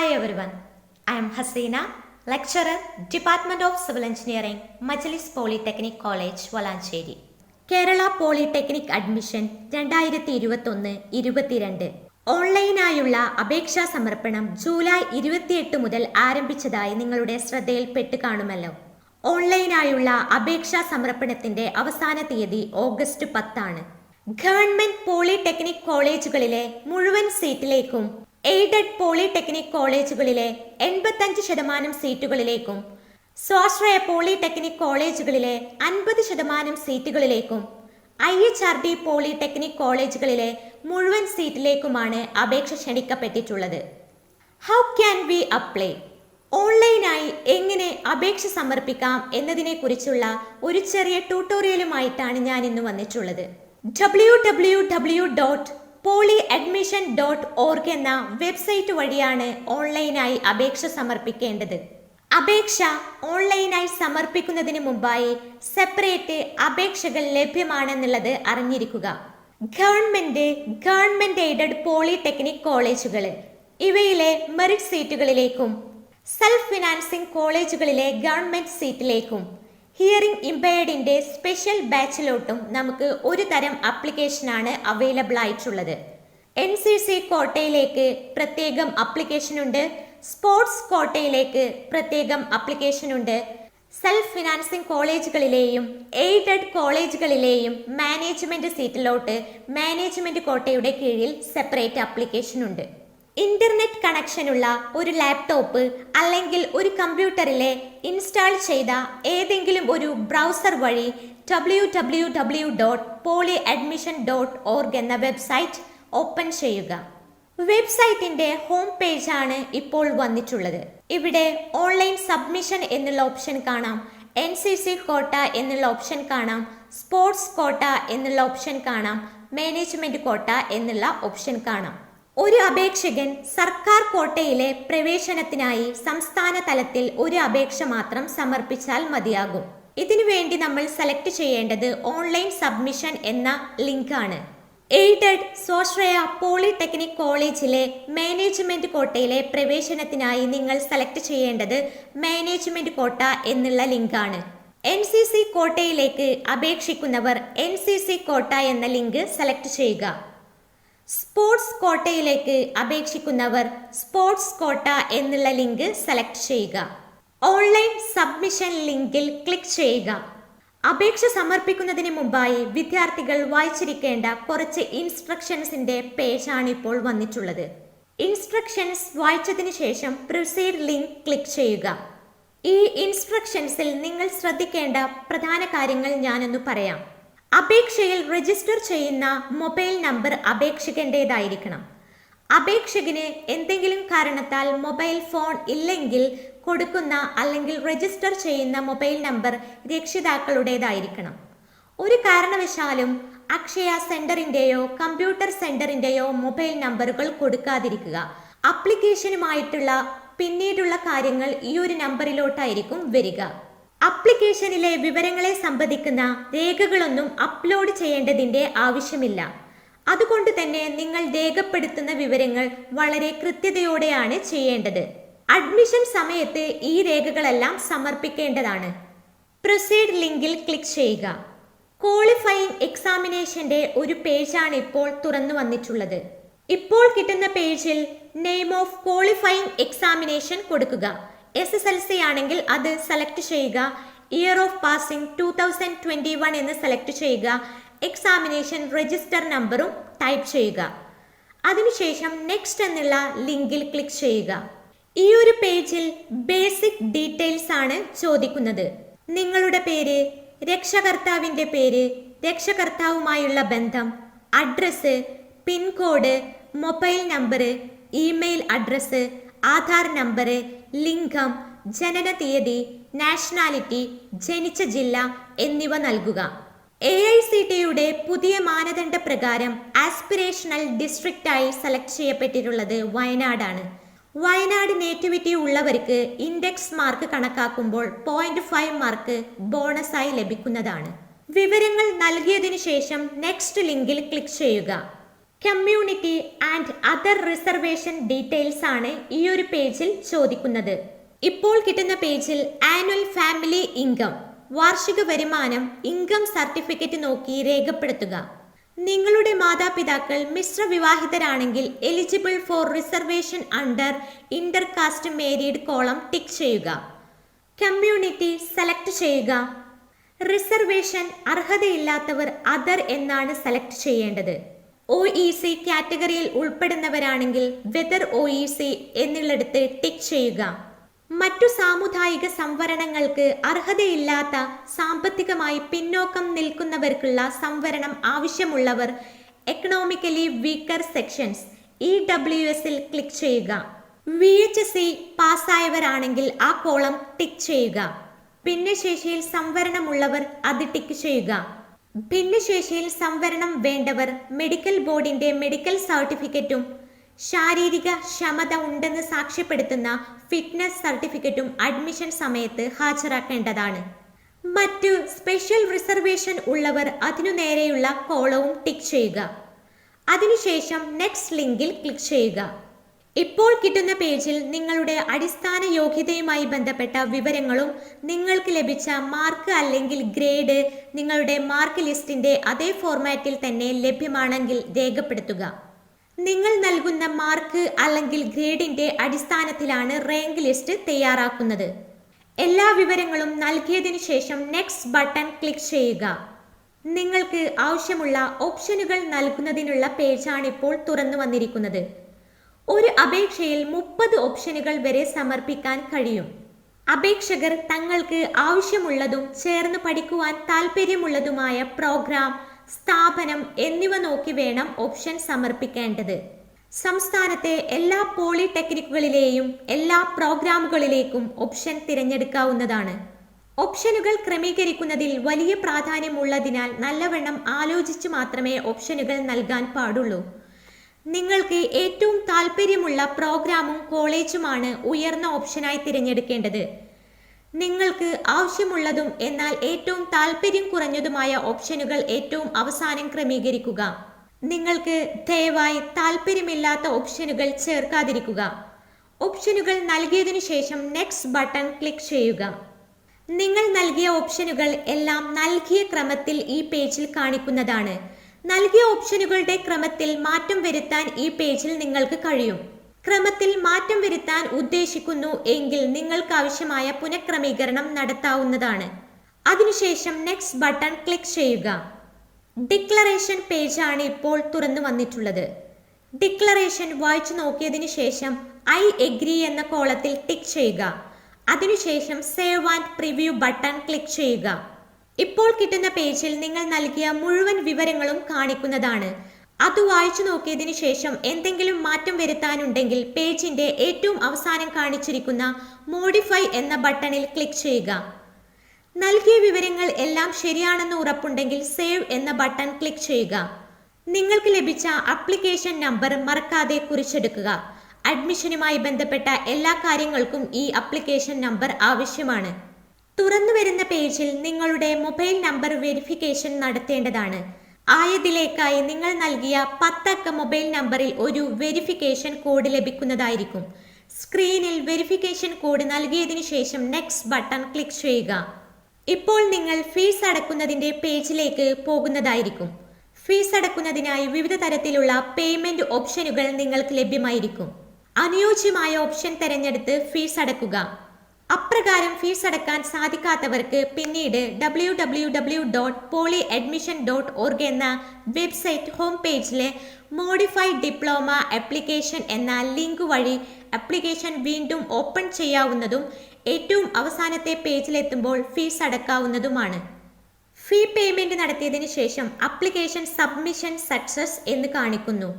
Hi everyone, I am Hasina, lecturer, Department of Civil Engineering, Majlis Polytechnic College, Valancheri. Kerala polytechnic admission 2021-22 ഓൺലൈനായുള്ള അപേക്ഷാ സമർപ്പണം July 28 മുതൽ ആരംഭിച്ചതായി നിങ്ങളുടെ ശ്രദ്ധയിൽപ്പെട്ട് കാണുമല്ലോ. ഓൺലൈനായുള്ള അപേക്ഷാ സമർപ്പണത്തിന്റെ അവസാന തീയതി ഓഗസ്റ്റ് 10 ആണ്. ഗവൺമെന്റ് പോളിടെക്നിക് കോളേജുകളിലെ മുഴുവൻ സീറ്റിലേക്കും എയ്ഡഡ് പോളിടെക്നിക് കോളേജുകളിലെ 85% സീറ്റുകളിലേക്കും സ്വാശ്രയ പോളിടെക്നിക് കോളേജുകളിലെ 50% സീറ്റുകളിലേക്കും IHRD പോളിടെക്നിക് കോളേജുകളിലെ മുഴുവൻ സീറ്റിലേക്കുമാണ് അപേക്ഷ ക്ഷണിക്കപ്പെട്ടിട്ടുള്ളത്. How can we apply? ഓൺലൈനായി എങ്ങനെ അപേക്ഷ സമർപ്പിക്കാം എന്നതിനെക്കുറിച്ചുള്ള ഒരു ചെറിയ ട്യൂട്ടോറിയലുമായിട്ടാണ് ഞാൻ ഇന്ന് വന്നിട്ടുള്ളത്. www.polyadmission.org എന്ന വെബ്സൈറ്റ് വഴിയാണ് ഓൺലൈനായി അപേക്ഷ സമർപ്പിക്കേണ്ടത്. അപേക്ഷ ഓൺലൈനായി സമർപ്പിക്കുന്നതിന് മുമ്പായി സെപ്പറേറ്റ് അപേക്ഷകൾ ലഭ്യമാണെന്നുള്ളത് അറിഞ്ഞിരിക്കുക. ഗവൺമെന്റ് എയ്ഡഡ് പോളിടെക്നിക് കോളേജുകൾ ഇവയിലെ മെറിറ്റ് സീറ്റുകളിലേക്കും സെൽഫ് ഫിനാൻസിംഗ് കോളേജുകളിലെ ഗവൺമെന്റ് സീറ്റിലേക്കും ഹിയറിംഗ് ഇമ്പയർഡിന്റെ സ്പെഷ്യൽ ബാച്ചിലോട്ടും നമുക്ക് ഒരു തരം ആപ്ലിക്കേഷനാണ് അവൈലബിൾ ആയിട്ടുള്ളത്. NCC കോട്ടയിലേക്ക് പ്രത്യേകം ആപ്ലിക്കേഷൻ ഉണ്ട്, സ്പോർട്സ് കോട്ടയിലേക്ക് പ്രത്യേകം ആപ്ലിക്കേഷൻ ഉണ്ട്. സെൽഫ് ഫിനാൻസിംഗ് കോളേജുകളിലെയും എയ്ഡഡ് കോളേജുകളിലെയും മാനേജ്മെന്റ് സീറ്റിലോട്ട് മാനേജ്മെന്റ് കോട്ടയുടെ കീഴിൽ സെപ്പറേറ്റ് ആപ്ലിക്കേഷൻ ഉണ്ട്. ഇന്റർനെറ്റ് കണക്ഷനുള്ള ഒരു ലാപ്ടോപ്പ് അല്ലെങ്കിൽ ഒരു കമ്പ്യൂട്ടറിലെ ഇൻസ്റ്റാൾ ചെയ്ത ഏതെങ്കിലും ഒരു ബ്രൗസർ വഴി www.polyadmission.org എന്ന വെബ്സൈറ്റ് ഓപ്പൺ ചെയ്യുക. വെബ്സൈറ്റിന്റെ ഹോം പേജാണ് ഇപ്പോൾ വന്നിട്ടുള്ളത്. ഇവിടെ ഓൺലൈൻ സബ്മിഷൻ എന്നുള്ള ഓപ്ഷൻ കാണാം, NCC കോട്ട എന്നുള്ള ഓപ്ഷൻ കാണാം, സ്പോർട്സ് കോട്ട എന്നുള്ള ഓപ്ഷൻ കാണാം, മാനേജ്മെന്റ് കോട്ട എന്നുള്ള ഓപ്ഷൻ കാണാം. ഒരു അപേക്ഷകൻ സർക്കാർ കോട്ടയിലെ പ്രവേശനത്തിനായി സംസ്ഥാന തലത്തിൽ ഒരു അപേക്ഷ മാത്രം സമർപ്പിച്ചാൽ മതിയാകും. ഇതിനുവേണ്ടി നമ്മൾ സെലക്ട് ചെയ്യേണ്ടത് ഓൺലൈൻ സബ്മിഷൻ എന്ന ലിങ്ക് ആണ്. എയ്ഡഡ് സ്വാശ്രയ പോളിടെക്നിക് കോളേജിലെ മാനേജ്മെന്റ് കോട്ടയിലെ പ്രവേശനത്തിനായി നിങ്ങൾ സെലക്ട് ചെയ്യേണ്ടത് മാനേജ്മെന്റ് കോട്ട എന്നുള്ള ലിങ്കാണ്. NCC കോട്ടയിലേക്ക് അപേക്ഷിക്കുന്നവർ NCC കോട്ട എന്ന ലിങ്ക് സെലക്ട് ചെയ്യുക. സ്പോർട്സ് കോട്ടയിലേക്ക് അപേക്ഷിക്കുന്നവർ സ്പോർട്സ് കോട്ട എന്നുള്ള ലിങ്ക് സെലക്ട് ചെയ്യുക. ഓൺലൈൻ സബ്മിഷൻ ലിങ്കിൽ ക്ലിക്ക് ചെയ്യുക. അപേക്ഷ സമർപ്പിക്കുന്നതിന് മുമ്പായി വിദ്യാർത്ഥികൾ വായിച്ചിരിക്കേണ്ട കുറച്ച് ഇൻസ്ട്രക്ഷൻസിന്റെ പേജാണ് ഇപ്പോൾ വന്നിട്ടുള്ളത്. ഇൻസ്ട്രക്ഷൻസ് വായിച്ചതിന് ശേഷം പ്രൊസീഡ് ലിങ്ക് ക്ലിക്ക് ചെയ്യുക. ഈ ഇൻസ്ട്രക്ഷൻസിൽ നിങ്ങൾ ശ്രദ്ധിക്കേണ്ട പ്രധാന കാര്യങ്ങൾ ഞാനൊന്ന് പറയാം. അപേക്ഷയിൽ രജിസ്റ്റർ ചെയ്യുന്ന മൊബൈൽ നമ്പർ അപേക്ഷകന്റേതായിരിക്കണം. അപേക്ഷകന് എന്തെങ്കിലും കാരണത്താൽ മൊബൈൽ ഫോൺ ഇല്ലെങ്കിൽ കൊടുക്കുന്ന അല്ലെങ്കിൽ രജിസ്റ്റർ ചെയ്യുന്ന മൊബൈൽ നമ്പർ രക്ഷിതാക്കളുടേതായിരിക്കണം. ഒരു കാരണവശാലും അക്ഷയ സെന്ററിന്റെയോ കമ്പ്യൂട്ടർ സെന്ററിന്റെയോ മൊബൈൽ നമ്പറുകൾ കൊടുക്കാതിരിക്കുക. ആപ്ലിക്കേഷനുമായിട്ടുള്ള പിന്നീടുള്ള കാര്യങ്ങൾ ഈ ഒരു നമ്പറിലോട്ടായിരിക്കും വരിക. ആപ്ലിക്കേഷനിലെ വിവരങ്ങളെ സംബന്ധിക്കുന്ന രേഖകളൊന്നും അപ്ലോഡ് ചെയ്യേണ്ടതിന്റെ ആവശ്യമില്ല. അതുകൊണ്ട് തന്നെ നിങ്ങൾ രേഖപ്പെടുത്തുന്ന വിവരങ്ങൾ വളരെ കൃത്യതയോടെയാണ് ചെയ്യേണ്ടത്. അഡ്മിഷൻ സമയത്ത് ഈ രേഖകളെല്ലാം സമർപ്പിക്കേണ്ടതാണ്. പ്രൊസീഡ് ലിങ്കിൽ ക്ലിക്ക് ചെയ്യുക. ക്വാളിഫയിങ് എക്സാമിനേഷന്റെ ഒരു പേജാണ് ഇപ്പോൾ തുറന്നു വന്നിട്ടുള്ളത്. ഇപ്പോൾ കിട്ടുന്ന പേജിൽ നെയിം ഓഫ് ക്വാളിഫയിങ് എക്സാമിനേഷൻ കൊടുക്കുക. SSLC ആണെങ്കിൽ അത് സെലക്ട് ചെയ്യുക. ഇയർ ഓഫ് പാസിംഗ് 2021 എന്ന് സെലക്ട് ചെയ്യുക. എക്സാമിനേഷൻ രജിസ്റ്റർ നമ്പറും ടൈപ്പ് ചെയ്യുക. അതിനുശേഷം നെക്സ്റ്റ് എന്നുള്ള ലിങ്കിൽ ക്ലിക്ക് ചെയ്യുക. ഈ ഒരു പേജിൽ ബേസിക് ഡീറ്റെയിൽസ് ആണ് ചോദിക്കുന്നത്. നിങ്ങളുടെ പേര്, രക്ഷകർത്താവിന്റെ പേര്, രക്ഷകർത്താവുമായുള്ള ബന്ധം, address, pincode, mobile number, email address, Aadhaar number, ലിംഗം, ജനന തീയതി, നാഷണാലിറ്റി, ജനിച്ച ജില്ല എന്നിവ നൽകുക. AICTയുടെ പുതിയ മാനദണ്ഡ പ്രകാരം ആസ്പിറേഷണൽ ഡിസ്ട്രിക്റ്റായി സെലക്ട് ചെയ്യപ്പെട്ടിട്ടുള്ളത് വയനാടാണ്. വയനാട് നേറ്റിവിറ്റി ഉള്ളവർക്ക് ഇൻഡെക്സ് മാർക്ക് കണക്കാക്കുമ്പോൾ 0.5 മാർക്ക് ബോണസായി ലഭിക്കുന്നതാണ്. വിവരങ്ങൾ നൽകിയതിനു ശേഷം നെക്സ്റ്റ് ലിങ്കിൽ ക്ലിക്ക് ചെയ്യുക. Community and other reservation details ആണ് ഈ ഒരു പേജിൽ ചോദിക്കുന്നത്. ഇപ്പോൾ കിട്ടുന്ന പേജിൽ ആനുവൽ ഫാമിലി ഇൻകം, വാർഷിക വരുമാനം, ഇൻകം സർട്ടിഫിക്കറ്റ് നോക്കി രേഖപ്പെടുത്തുക. നിങ്ങളുടെ മാതാപിതാക്കൾ മിശ്ര വിവാഹിതരാണെങ്കിൽ eligible for reservation under inter caste married column tick ചെയ്യുക. കമ്മ്യൂണിറ്റി സെലക്ട് ചെയ്യുക. റിസർവേഷൻ അർഹതയില്ലാത്തവർ അതർ എന്നാണ് സെലക്ട് ചെയ്യേണ്ടത്. OEC കാറ്റഗറിയിൽ ഉൾപ്പെടുന്നവരാണെങ്കിൽ വെദർ OEC എന്നുള്ളിടത്ത് ടിക്ക് ചെയ്യുക. മറ്റു സാമുദായിക സംവരണങ്ങൾക്ക് അർഹതയില്ലാത്ത സാമ്പത്തികമായി പിന്നോക്കം നിൽക്കുന്നവർക്കുള്ള സംവരണം ആവശ്യമുള്ളവർ എക്കണോമിക്കലി വീക്കർ സെക്ഷൻസ് EWSൽ ക്ലിക്ക് ചെയ്യുക. VHSC പാസ്സായവരാണെങ്കിൽ ആ കോളം ടിക്ക് ചെയ്യുക. ഭിന്നശേഷിയിൽ സംവരണമുള്ളവർ അത് ടിക്ക് ചെയ്യുക. ഭിന്നശേഷിയിൽ സംവരണം വേണ്ടവർ മെഡിക്കൽ ബോർഡിന്റെ മെഡിക്കൽ സർട്ടിഫിക്കറ്റും ശാരീരിക ക്ഷമത ഉണ്ടെന്ന് സാക്ഷ്യപ്പെടുത്തുന്ന ഫിറ്റ്നസ് സർട്ടിഫിക്കറ്റും അഡ്മിഷൻ സമയത്ത് ഹാജരാക്കേണ്ടതാണ്. മറ്റു സ്പെഷ്യൽ റിസർവേഷൻ ഉള്ളവർ അതിനു നേരെയുള്ള കോളവും ടിക്ക് ചെയ്യുക. അതിനുശേഷം നെക്സ്റ്റ് ലിങ്കിൽ ക്ലിക്ക് ചെയ്യുക. ഇപ്പോൾ കിട്ടുന്ന പേജിൽ നിങ്ങളുടെ അടിസ്ഥാന യോഗ്യതയുമായി ബന്ധപ്പെട്ട വിവരങ്ങളും നിങ്ങൾക്ക് ലഭിച്ച മാർക്ക് അല്ലെങ്കിൽ ഗ്രേഡ് നിങ്ങളുടെ മാർക്ക് ലിസ്റ്റിന്റെ അതേ ഫോർമാറ്റിൽ തന്നെ ലഭ്യമാണെങ്കിൽ രേഖപ്പെടുത്തുക. നിങ്ങൾ നൽകുന്ന മാർക്ക് അല്ലെങ്കിൽ ഗ്രേഡിന്റെ അടിസ്ഥാനത്തിലാണ് റാങ്ക് ലിസ്റ്റ് തയ്യാറാക്കുന്നത്. എല്ലാ വിവരങ്ങളും നൽകിയതിനു ശേഷം നെക്സ്റ്റ് ബട്ടൺ ക്ലിക്ക് ചെയ്യുക. നിങ്ങൾക്ക് ആവശ്യമുള്ള ഓപ്ഷനുകൾ നൽകുന്നതിനുള്ള പേജാണ് ഇപ്പോൾ തുറന്നു വന്നിരിക്കുന്നത്. ഒരു അപേക്ഷയിൽ 30 ഓപ്ഷനുകൾ വരെ സമർപ്പിക്കാൻ കഴിയും. അപേക്ഷകർ തങ്ങൾക്ക് ആവശ്യമുള്ളതും ചേർന്ന് പഠിക്കുവാൻ താല്പര്യമുള്ളതുമായ പ്രോഗ്രാം, സ്ഥാപനം എന്നിവ നോക്കി വേണം ഓപ്ഷൻ സമർപ്പിക്കേണ്ടത്. സംസ്ഥാനത്തെ എല്ലാ പോളിടെക്നിക്കുകളിലെയും എല്ലാ പ്രോഗ്രാമുകളിലേക്കും ഓപ്ഷൻ തിരഞ്ഞെടുക്കാവുന്നതാണ്. ഓപ്ഷനുകൾ ക്രമീകരിക്കുന്നതിൽ വലിയ പ്രാധാന്യമുള്ളതിനാൽ നല്ലവണ്ണം ആലോചിച്ച് മാത്രമേ ഓപ്ഷനുകൾ നൽകാൻ പാടുള്ളൂ. നിങ്ങൾക്ക് ഏറ്റവും താല്പര്യമുള്ള പ്രോഗ്രാമും കോളേജുമാണ് ഉയർന്ന ഓപ്ഷനായി തിരഞ്ഞെടുക്കേണ്ടത്. നിങ്ങൾക്ക് ആവശ്യമുള്ളതും എന്നാൽ ഏറ്റവും താല്പര്യം കുറഞ്ഞതുമായ ഓപ്ഷനുകൾ ഏറ്റവും അവസാനം ക്രമീകരിക്കുക. നിങ്ങൾക്ക് ദയവായി താല്പര്യമില്ലാത്ത ഓപ്ഷനുകൾ ചേർക്കാതിരിക്കുക. ഓപ്ഷനുകൾ നൽകിയതിനു ശേഷം നെക്സ്റ്റ് ബട്ടൺ ക്ലിക്ക് ചെയ്യുക. നിങ്ങൾ നൽകിയ ഓപ്ഷനുകൾ എല്ലാം നൽകിയ ക്രമത്തിൽ ഈ പേജിൽ കാണിക്കുന്നതാണ്. നൽകിയ ഓപ്ഷനുകളുടെ ക്രമത്തിൽ മാറ്റം വരുത്താൻ ഈ പേജിൽ നിങ്ങൾക്ക് കഴിയും. ക്രമത്തിൽ മാറ്റം വരുത്താൻ ഉദ്ദേശിക്കുന്നു എങ്കിൽ നിങ്ങൾക്ക് ആവശ്യമായ പുനഃക്രമീകരണം നടത്താവുന്നതാണ്. അതിനുശേഷം നെക്സ്റ്റ് ബട്ടൺ ക്ലിക്ക് ചെയ്യുക. ഡിക്ലറേഷൻ പേജാണ് ഇപ്പോൾ തുറന്നു വന്നിട്ടുള്ളത്. ഡിക്ലറേഷൻ വായിച്ചു നോക്കിയതിനു ശേഷം ഐ എഗ്രി എന്ന കോളത്തിൽ ടിക്ക് ചെയ്യുക. അതിനുശേഷം save and preview button click ചെയ്യുക. ഇപ്പോൾ കിട്ടുന്ന പേജിൽ നിങ്ങൾ നൽകിയ മുഴുവൻ വിവരങ്ങളും കാണിക്കുന്നതാണ്. അത് വായിച്ചു നോക്കിയതിനു ശേഷം എന്തെങ്കിലും മാറ്റം വരുത്താനുണ്ടെങ്കിൽ പേജിന്റെ ഏറ്റവും അവസാനം കാണിച്ചിരിക്കുന്ന മോഡിഫൈ എന്ന ബട്ടണിൽ ക്ലിക്ക് ചെയ്യുക. നൽകിയ വിവരങ്ങൾ എല്ലാം ശരിയാണെന്ന് ഉറപ്പുണ്ടെങ്കിൽ സേവ് എന്ന ബട്ടൺ ക്ലിക്ക് ചെയ്യുക. നിങ്ങൾക്ക് ലഭിച്ച ആപ്ലിക്കേഷൻ നമ്പർ മറക്കാതെ കുറിച്ചെടുക്കുക. അഡ്മിഷനുമായി ബന്ധപ്പെട്ട എല്ലാ കാര്യങ്ങൾക്കും ഈ ആപ്ലിക്കേഷൻ നമ്പർ ആവശ്യമാണ്. തുറന്നു വരുന്ന പേജിൽ നിങ്ങളുടെ മൊബൈൽ നമ്പർ വെരിഫിക്കേഷൻ നടത്തേണ്ടതാണ്. ആയതിലേക്കായി നിങ്ങൾ നൽകിയ 10 അക്ക മൊബൈൽ നമ്പറിൽ ഒരു വെരിഫിക്കേഷൻ കോഡ് ലഭിക്കുന്നതായിരിക്കും. സ്ക്രീനിൽ വെരിഫിക്കേഷൻ കോഡ് നൽകിയതിനു ശേഷം നെക്സ്റ്റ് ബട്ടൺ ക്ലിക്ക് ചെയ്യുക. ഇപ്പോൾ നിങ്ങൾ ഫീസ് അടക്കുന്നതിന്റെ പേജിലേക്ക് പോകുന്നതായിരിക്കും. ഫീസ് അടക്കുന്നതിനായി വിവിധ തരത്തിലുള്ള പേയ്മെന്റ് ഓപ്ഷനുകൾ നിങ്ങൾക്ക് ലഭ്യമായിരിക്കും. അനുയോജ്യമായ ഓപ്ഷൻ തിരഞ്ഞെടുത്ത് ഫീസ് അടക്കുക. അപ്രകാരം ഫീസ് അടക്കാൻ സാധിക്കാത്തവർക്ക് പിന്നീട് www.polyadmission.org എന്ന വെബ്സൈറ്റ് ഹോം പേജിലെ മോഡിഫൈഡ് ഡിപ്ലോമ ആപ്ലിക്കേഷൻ എന്ന ലിങ്ക് വഴി ആപ്ലിക്കേഷൻ വീണ്ടും ഓപ്പൺ ചെയ്യാവുന്നതും ഏറ്റവും അവസാനത്തെ പേജിലെത്തുമ്പോൾ ഫീസ് അടക്കാവുന്നതുമാണ്. ഫീ പേയ്മെന്റ് നടത്തിയതിനു ശേഷം ആപ്ലിക്കേഷൻ സബ്മിഷൻ സക്സസ് എന്ന് കാണിക്കുന്നു.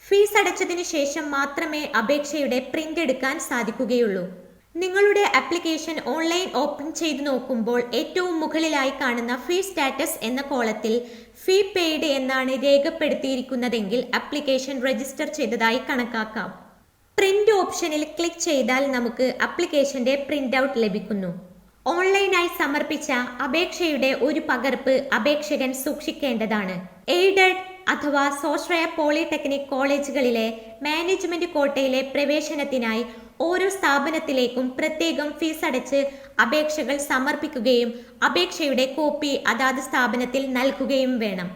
ഫീസ് അടച്ചതിനു ശേഷം മാത്രമേ അപേക്ഷയുടെ പ്രിന്റ് എടുക്കാൻ സാധിക്കുകയുള്ളൂ. നിങ്ങളുടെ ആപ്ലിക്കേഷൻ ഓൺലൈൻ ഓപ്പൺ ചെയ്തു നോക്കുമ്പോൾ ഏറ്റവും മുകളിലായി കാണുന്ന ഫീ സ്റ്റാറ്റസ് എന്ന കോളത്തിൽ ഫീ പെയ്ഡ് എന്നാണ് രേഖപ്പെടുത്തിയിരിക്കുന്നതെങ്കിൽ ആപ്ലിക്കേഷൻ രജിസ്റ്റർ ചെയ്തതായി കണക്കാക്കാം. പ്രിന്റ് ഓപ്ഷനിൽ ക്ലിക്ക് ചെയ്താൽ നമുക്ക് ആപ്ലിക്കേഷന്റെ പ്രിന്റ് ഔട്ട് ലഭിക്കുന്നു. ഓൺലൈനായി സമർപ്പിച്ച അപേക്ഷയുടെ ഒരു പകർപ്പ് അപേക്ഷകൻ സൂക്ഷിക്കേണ്ടതാണ്. എയ്ഡഡ്, അഥവാ സ്വാശ്രയ പോളിടെക്നിക് കോളേജുകളിലെ മാനേജ്മെന്റ് കോട്ടയിലെ പ്രവേശനത്തിനായി ഓരോ സ്ഥാപനത്തിലേക്കും പ്രത്യേകം ഫീസ് അടച്ച് അപേക്ഷകൾ സമർപ്പിക്കുകയും അപേക്ഷയുടെ കോപ്പി അതാത് സ്ഥാപനത്തിൽ നൽകുകയും വേണം.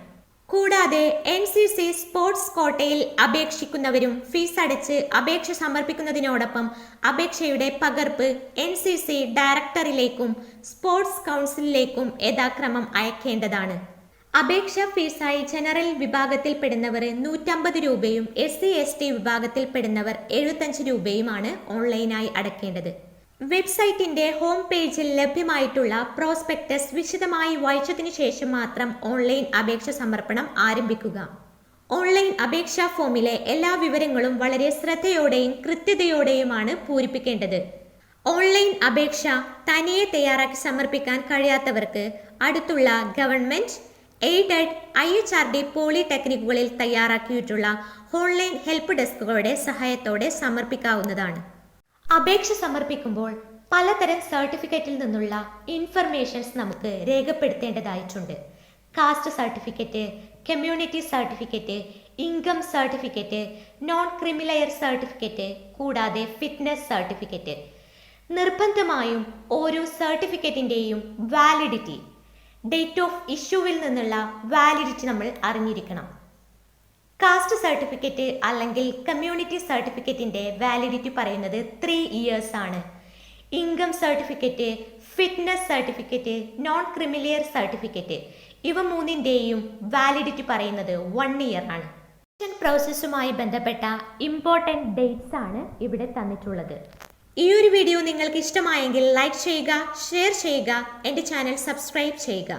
കൂടാതെ NCC സ്പോർട്സ് കോട്ടയിൽ അപേക്ഷിക്കുന്നവരും ഫീസ് അടച്ച് അപേക്ഷ സമർപ്പിക്കുന്നതിനോടൊപ്പം അപേക്ഷയുടെ പകർപ്പ് NCC ഡയറക്ടറിലേക്കും സ്പോർട്സ് കൗൺസിലിലേക്കും യഥാക്രമം അയക്കേണ്ടതാണ്. അപേക്ഷാ ഫീസായി ജനറൽ വിഭാഗത്തിൽപ്പെടുന്നവർ 150 രൂപയും SC/ST വിഭാഗത്തിൽപ്പെടുന്നവർ 75 രൂപയുമാണ് ഓൺലൈനായി അടയ്ക്കേണ്ടത്. വെബ്സൈറ്റിന്റെ ഹോം പേജിൽ ലഭ്യമായിട്ടുള്ള പ്രോസ്പെക്ടസ് വിശദമായി വായിച്ചതിനു ശേഷം മാത്രം ഓൺലൈൻ അപേക്ഷ സമർപ്പണം ആരംഭിക്കുക. ഓൺലൈൻ അപേക്ഷാ ഫോമിലെ എല്ലാ വിവരങ്ങളും വളരെ ശ്രദ്ധയോടെയും കൃത്യതയോടെയുമാണ് പൂരിപ്പിക്കേണ്ടത്. ഓൺലൈൻ അപേക്ഷ തനിയെ തയ്യാറാക്കി സമർപ്പിക്കാൻ കഴിയാത്തവർക്ക് അടുത്തുള്ള ഗവൺമെന്റ് എയ്ഡഡ് IHRD പോളിടെക്നിക്കുകളിൽ തയ്യാറാക്കിയിട്ടുള്ള ഓൺലൈൻ ഹെൽപ്പ് ഡെസ്കുകളുടെ സഹായത്തോടെ സമർപ്പിക്കാവുന്നതാണ്. അപേക്ഷ സമർപ്പിക്കുമ്പോൾ പലതരം സർട്ടിഫിക്കറ്റിൽ നിന്നുള്ള ഇൻഫർമേഷൻസ് നമുക്ക് രേഖപ്പെടുത്തേണ്ടതായിട്ടുണ്ട്. Caste certificate, community certificate, income certificate, non creamy layer certificate, കൂടാതെ ഫിറ്റ്നസ് സർട്ടിഫിക്കറ്റ്. നിർബന്ധമായും ഓരോ സർട്ടിഫിക്കറ്റിൻ്റെയും വാലിഡിറ്റി, ഡേറ്റ് ഓഫ് ഇഷ്യൂവിൽ നിന്നുള്ള വാലിഡിറ്റി നമ്മൾ അറിഞ്ഞിരിക്കണം. കാസ്റ്റ് സർട്ടിഫിക്കറ്റ് അല്ലെങ്കിൽ കമ്മ്യൂണിറ്റി സർട്ടിഫിക്കറ്റിൻ്റെ വാലിഡിറ്റി പറയുന്നത് 3 years ആണ്. Income certificate, fitness certificate, non creamy layer certificate ഇവ മൂന്നിൻ്റെയും വാലിഡിറ്റി പറയുന്നത് 1 year ആണ്. പ്രോസസ്സുമായി ബന്ധപ്പെട്ട ഇമ്പോർട്ടൻറ്റ് ഡേറ്റ്സ് ആണ് ഇവിടെ തന്നിട്ടുള്ളത്. ഈ ഒരു വീഡിയോ നിങ്ങൾക്ക് ഇഷ്ടമായെങ്കിൽ ലൈക്ക് ചെയ്യുക, ഷെയർ ചെയ്യുക, എൻ്റെ ചാനൽ സബ്സ്ക്രൈബ് ചെയ്യുക.